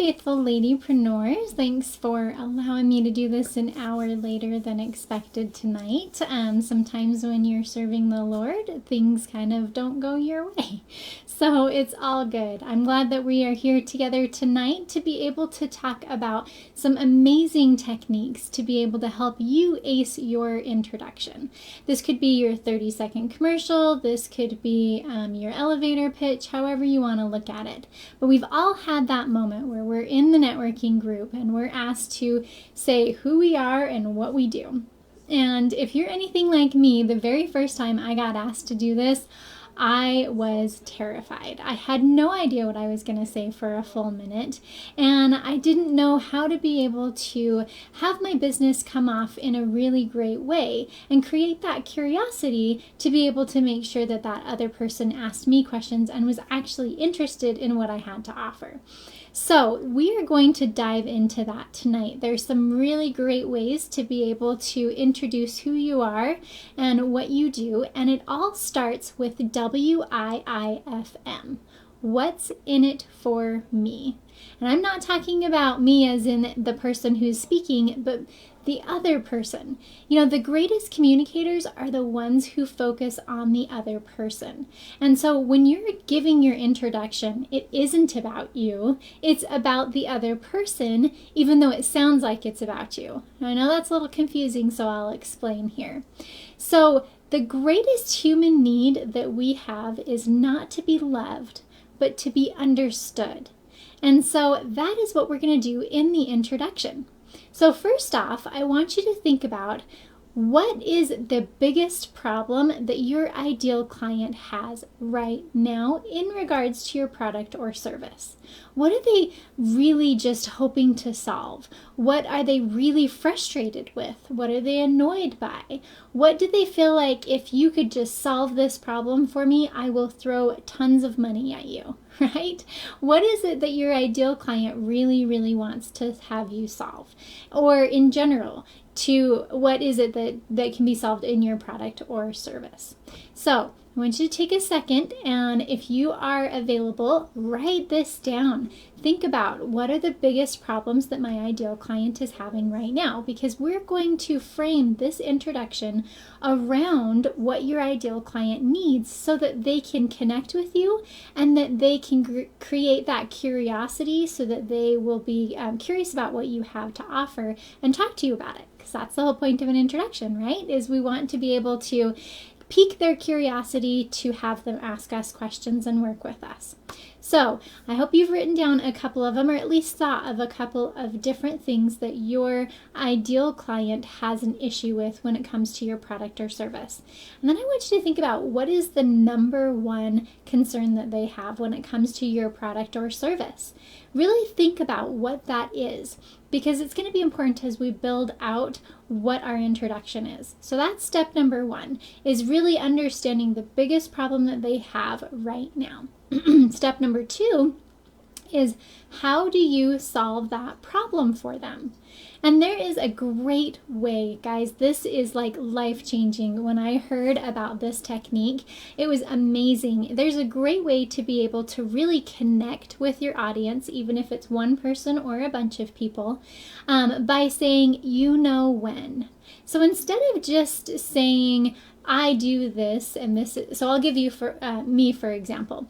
faithful ladypreneurs. Thanks for allowing me to do this an hour later than expected tonight. Sometimes when you're serving the Lord, things kind of don't go your way. So it's all good. I'm glad that we are here together tonight to be able to talk about some amazing techniques to be able to help you ace your introduction. This could be your 30-second commercial. This could be your elevator pitch, however you want to look at it. But we've all had that moment where we're in the networking group and we're asked to say who we are and what we do. And if you're anything like me, the very first time I got asked to do this, I was terrified. I had no idea what I was going to say for a full minute, and I didn't know how to be able to have my business come off in a really great way and create that curiosity to be able to make sure that that other person asked me questions and was actually interested in what I had to offer. So we are going to dive into that tonight. There's some really great ways to be able to introduce who you are and what you do, and it all starts with WIIFM. What's in it for me? And I'm not talking about me as in the person who's speaking, but the other person. You know, the greatest communicators are the ones who focus on the other person. And so when you're giving your introduction, it isn't about you. It's about the other person, even though it sounds like it's about you. Now, I know that's a little confusing, so I'll explain here. So the greatest human need that we have is not to be loved, but to be understood. And so that is what we're going to do in the introduction. So first off, I want you to think about what is the biggest problem that your ideal client has right now in regards to your product or service. What are they really just hoping to solve? What are they really frustrated with? What are they annoyed by? What do they feel like, if you could just solve this problem for me, I will throw tons of money at you, right? What is it that your ideal client really, really wants to have you solve? Or in general, to what is it that can be solved in your product or service? So I want you to take a second, and if you are available, write this down. Think about what are the biggest problems that my ideal client is having right now, because we're going to frame this introduction around what your ideal client needs so that they can connect with you and that they can create that curiosity so that they will be curious about what you have to offer and talk to you about it. Because that's the whole point of an introduction, right? Is we want to be able to pique their curiosity to have them ask us questions and work with us. So I hope you've written down a couple of them, or at least thought of a couple of different things that your ideal client has an issue with when it comes to your product or service. And then I want you to think about what is the number one concern that they have when it comes to your product or service. Really think about what that is, because it's going to be important as we build out what our introduction is. So that's step number one, is really understanding the biggest problem that they have right now. Step number two is, how do you solve that problem for them? And there is a great way, guys. This is like life-changing. When I heard about this technique, it was amazing. There's a great way to be able to really connect with your audience, even if it's one person or a bunch of people, by saying, you know when. So instead of just saying, I do this and this, so I'll give you me, for example.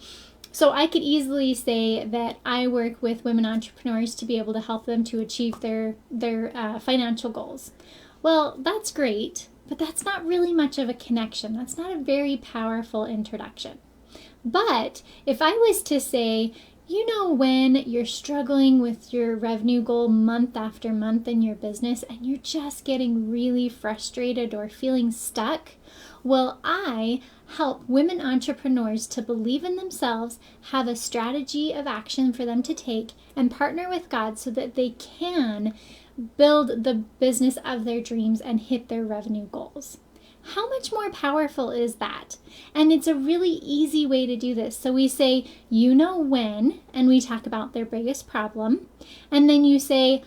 So I could easily say that I work with women entrepreneurs to be able to help them to achieve their financial goals. Well, that's great, but that's not really much of a connection. That's not a very powerful introduction. But if I was to say, you know, when you're struggling with your revenue goal month after month in your business and you're just getting really frustrated or feeling stuck, well, I help women entrepreneurs to believe in themselves, have a strategy of action for them to take, and partner with God so that they can build the business of their dreams and hit their revenue goals. How much more powerful is that? And it's a really easy way to do this. So we say, you know when, and we talk about their biggest problem. And then you say,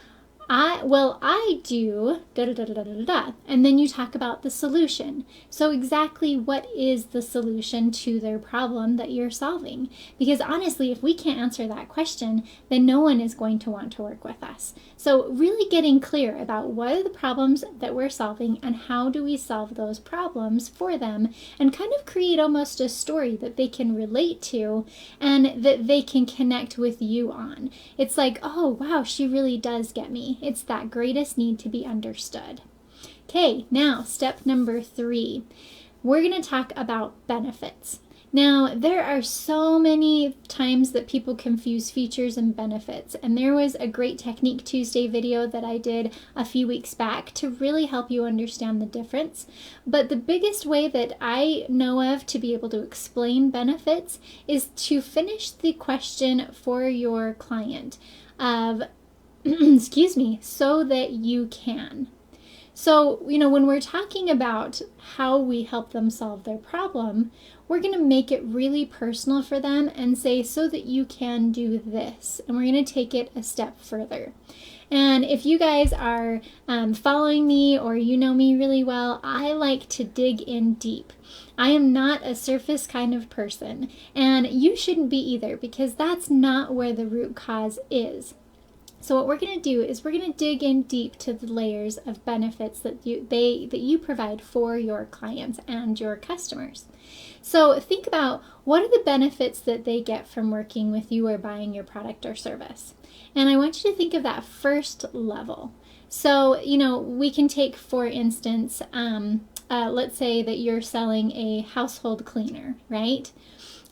I do da da da da da da da, and then you talk about the solution. So exactly what is the solution to their problem that you're solving? Because honestly, if we can't answer that question, then no one is going to want to work with us. So really getting clear about what are the problems that we're solving and how do we solve those problems for them, and kind of create almost a story that they can relate to and that they can connect with you on. It's like, oh wow, she really does get me. It's that greatest need to be understood. Okay, now step number 3. We're going to talk about benefits. Now, there are so many times that people confuse features and benefits, and there was a Great Technique Tuesday video that I did a few weeks back to really help you understand the difference. But the biggest way that I know of to be able to explain benefits is to finish the question for your client of excuse me, so that you can. So, when we're talking about how we help them solve their problem, we're going to make it really personal for them and say, so that you can do this. And we're going to take it a step further. And if you guys are following me or you know me really well, I like to dig in deep. I am not a surface kind of person, and you shouldn't be either, because that's not where the root cause is. So what we're going to do is we're going to dig in deep to the layers of benefits that you provide for your clients and your customers. So think about, what are the benefits that they get from working with you or buying your product or service? And I want you to think of that first level. So, we can take, for instance, let's say that you're selling a household cleaner, right?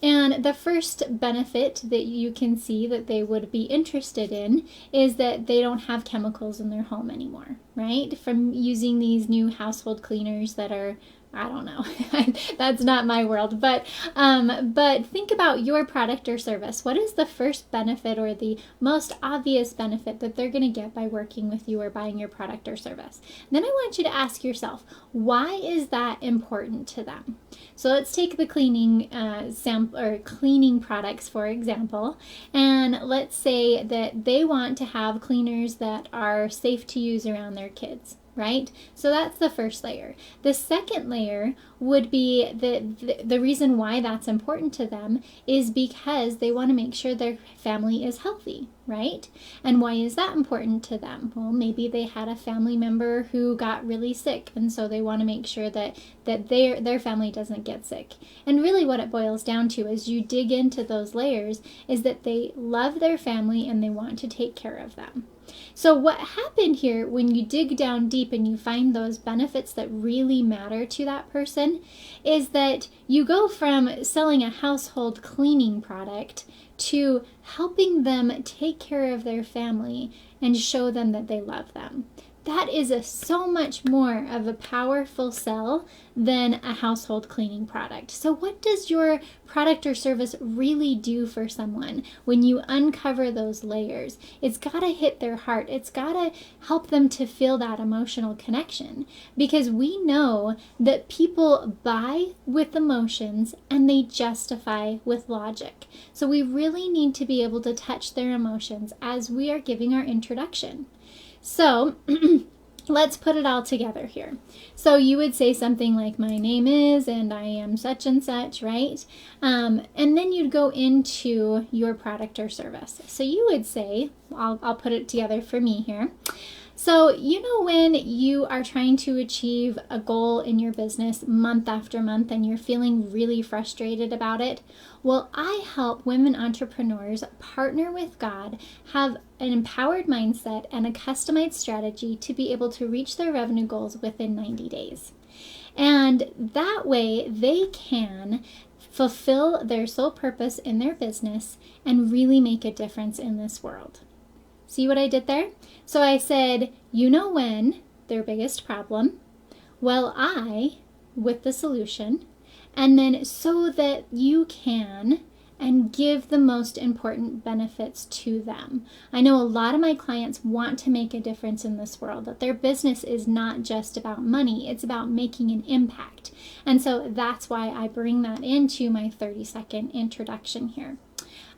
And the first benefit that you can see that they would be interested in is that they don't have chemicals in their home anymore, right? From using these new household cleaners that are, I don't know, that's not my world, but think about your product or service. What is the first benefit or the most obvious benefit that they're going to get by working with you or buying your product or service? And then I want you to ask yourself, why is that important to them? So let's take the cleaning cleaning products, for example, and let's say that they want to have cleaners that are safe to use around their kids. Right? So that's the first layer. The second layer would be the reason why that's important to them is because they want to make sure their family is healthy, right? And why is that important to them? Well, maybe they had a family member who got really sick, and so they want to make sure that their family doesn't get sick. And really what it boils down to, as you dig into those layers, is that they love their family and they want to take care of them. So what happened here, when you dig down deep and you find those benefits that really matter to that person, is that you go from selling a household cleaning product to helping them take care of their family and show them that they love them. That is so much more of a powerful sell than a household cleaning product. So what does your product or service really do for someone when you uncover those layers? It's got to hit their heart. It's got to help them to feel that emotional connection, because we know that people buy with emotions and they justify with logic. So we really need to be able to touch their emotions as we are giving our introduction. So let's put it all together here. So you would say something like, my name is, and I am such and such, right? And then you'd go into your product or service. So you would say, I'll put it together for me here. So, when you are trying to achieve a goal in your business month after month and you're feeling really frustrated about it, well, I help women entrepreneurs partner with God, have an empowered mindset and a customized strategy to be able to reach their revenue goals within 90 days. And that way they can fulfill their sole purpose in their business and really make a difference in this world. See what I did there? So I said, when, their biggest problem, well, I, with the solution, and then so that you can, and give the most important benefits to them. I know a lot of my clients want to make a difference in this world, that their business is not just about money, it's about making an impact. And so that's why I bring that into my 30-second introduction here.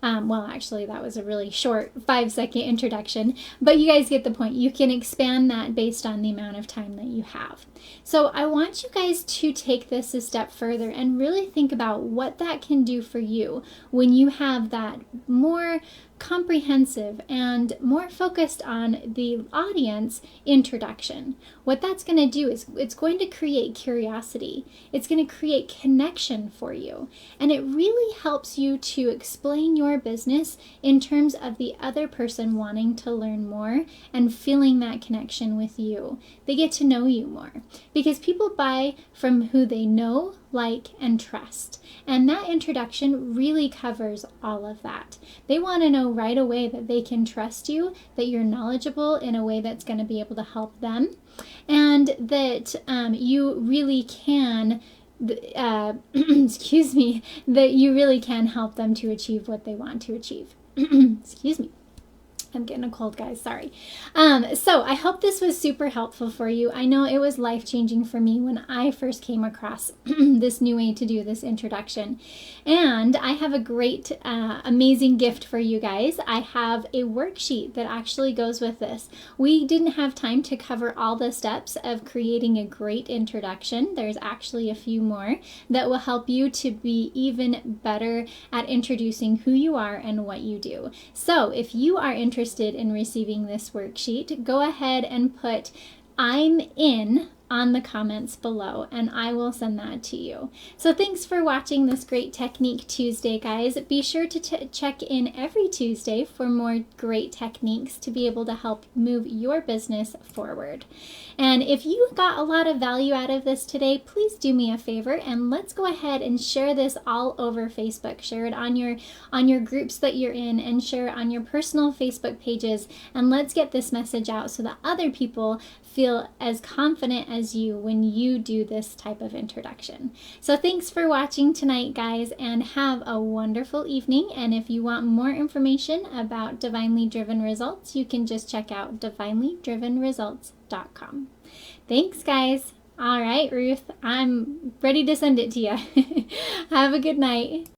Well, actually, that was a really short 5-second introduction, but you guys get the point. You can expand that based on the amount of time that you have. So I want you guys to take this a step further and really think about what that can do for you when you have that more comprehensive and more focused on the audience introduction. What that's going to do is it's going to create curiosity. It's going to create connection for you. And it really helps you to explain your business in terms of the other person wanting to learn more and feeling that connection with you. They get to know you more because people buy from who they know, like, and trust. And that introduction really covers all of that. They want to know right away that they can trust you, that you're knowledgeable in a way that's going to be able to help them, and that you really can excuse me, that you really can help them to achieve what they want to achieve. Excuse me. I'm getting a cold, guys. Sorry. So I hope this was super helpful for you. I know it was life-changing for me when I first came across this new way to do this introduction. And I have a great, amazing gift for you guys. I have a worksheet that actually goes with this. We didn't have time to cover all the steps of creating a great introduction. There's actually a few more that will help you to be even better at introducing who you are and what you do. So if you are interested in receiving this worksheet, go ahead and put "I'm in" on the comments below and I will send that to you. So thanks for watching this Great Technique Tuesday, guys. Be sure to check in every Tuesday for more great techniques to be able to help move your business forward. And if you got a lot of value out of this today, please do me a favor and let's go ahead and share this all over Facebook. Share it on your groups that you're in and share it on your personal Facebook pages, and let's get this message out so that other people feel as confident as you when you do this type of introduction. So thanks for watching tonight, guys, and have a wonderful evening. And if you want more information about Divinely Driven Results, you can just check out divinelydrivenresults.com. Thanks, guys. All right, Ruth, I'm ready to send it to you. Have a good night.